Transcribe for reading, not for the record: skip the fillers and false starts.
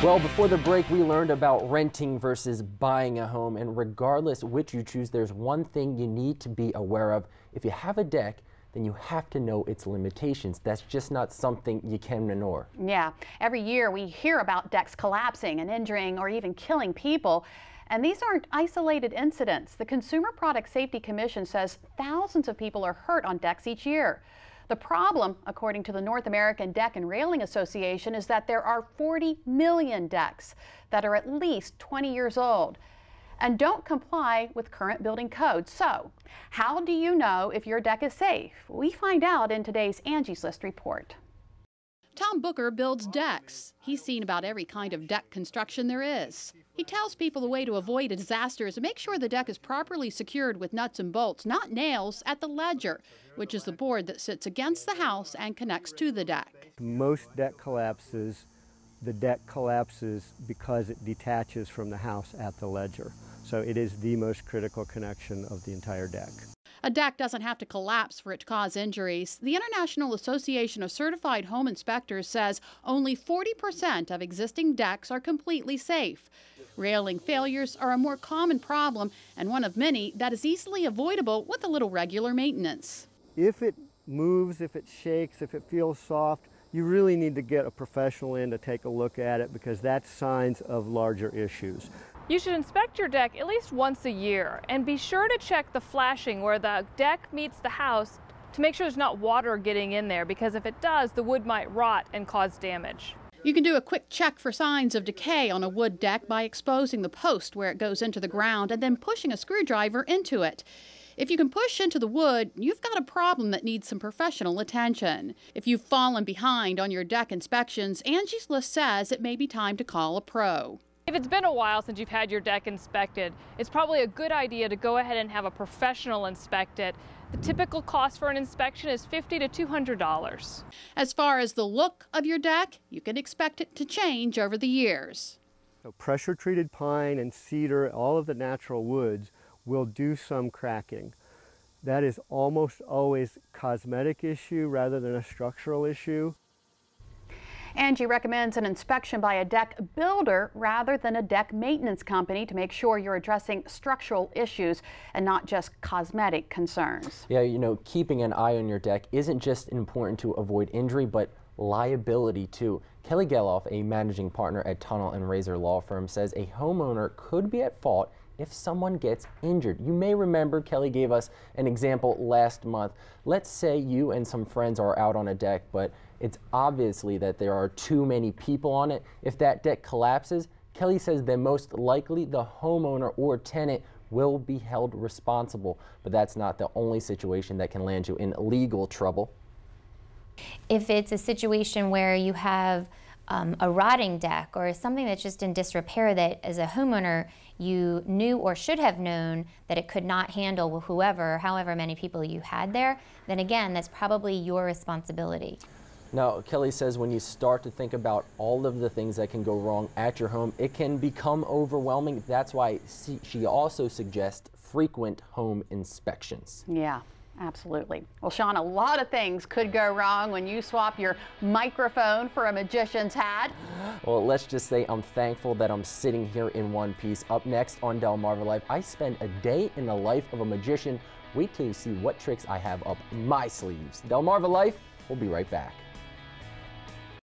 Well, before the break, we learned about renting versus buying a home, and regardless which you choose, there's one thing you need to be aware of. If you have a deck, then you have to know its limitations. That's just not something you can ignore. Yeah, every year we hear about decks collapsing and injuring or even killing people. And these aren't isolated incidents. The Consumer Product Safety Commission says thousands of people are hurt on decks each year. The problem, according to the North American Deck and Railing Association, is that there are 40 million decks that are at least 20 years old and don't comply with current building codes. So, how do you know if your deck is safe? We find out in today's Angie's List report. Tom Booker builds decks. He's seen about every kind of deck construction there is. He tells people the way to avoid a disaster is to make sure the deck is properly secured with nuts and bolts, not nails, at the ledger, which is the board that sits against the house and connects to the deck. Most deck collapses, the deck collapses because it detaches from the house at the ledger. So it is the most critical connection of the entire deck. A deck doesn't have to collapse for it to cause injuries. The International Association of Certified Home Inspectors says only 40% of existing decks are completely safe. Railing failures are a more common problem and one of many that is easily avoidable with a little regular maintenance. If it moves, if it shakes, if it feels soft, you really need to get a professional in to take a look at it because that's signs of larger issues. You should inspect your deck at least once a year and be sure to check the flashing where the deck meets the house to make sure there's not water getting in there, because if it does, the wood might rot and cause damage. You can do a quick check for signs of decay on a wood deck by exposing the post where it goes into the ground and then pushing a screwdriver into it. If you can push into the wood, you've got a problem that needs some professional attention. If you've fallen behind on your deck inspections, Angie's List says it may be time to call a pro. If it's been a while since you've had your deck inspected, it's probably a good idea to go ahead and have a professional inspect it. The typical cost for an inspection is $50 to $200. As far as the look of your deck, you can expect it to change over the years. So pressure-treated pine and cedar, all of the natural woods, will do some cracking. That is almost always a cosmetic issue rather than a structural issue. Angie recommends an inspection by a deck builder rather than a deck maintenance company to make sure you're addressing structural issues and not just cosmetic concerns. Yeah, you know, keeping an eye on your deck isn't just important to avoid injury, but liability too. Kelly Geloff, a managing partner at Tunnel and Razor Law Firm, says a homeowner could be at fault if someone gets injured. You may remember Kelly gave us an example last month. Let's say you and some friends are out on a deck, but it's obviously that there are too many people on it. If that deck collapses, Kelly says then most likely the homeowner or tenant will be held responsible. But that's not the only situation that can land you in legal trouble. If it's a situation where you have a rotting deck or something that's just in disrepair that as a homeowner you knew or should have known that it could not handle however many people you had there, then again, that's probably your responsibility. Now, Kelly says when you start to think about all of the things that can go wrong at your home, it can become overwhelming. That's why she also suggests frequent home inspections. Yeah. Absolutely. Well, Sean, a lot of things could go wrong when you swap your microphone for a magician's hat. Well, let's just say I'm thankful that I'm sitting here in one piece. Up next on Delmarva Life, I spend a day in the life of a magician. Wait till you see what tricks I have up my sleeves. Delmarva Life, we'll be right back.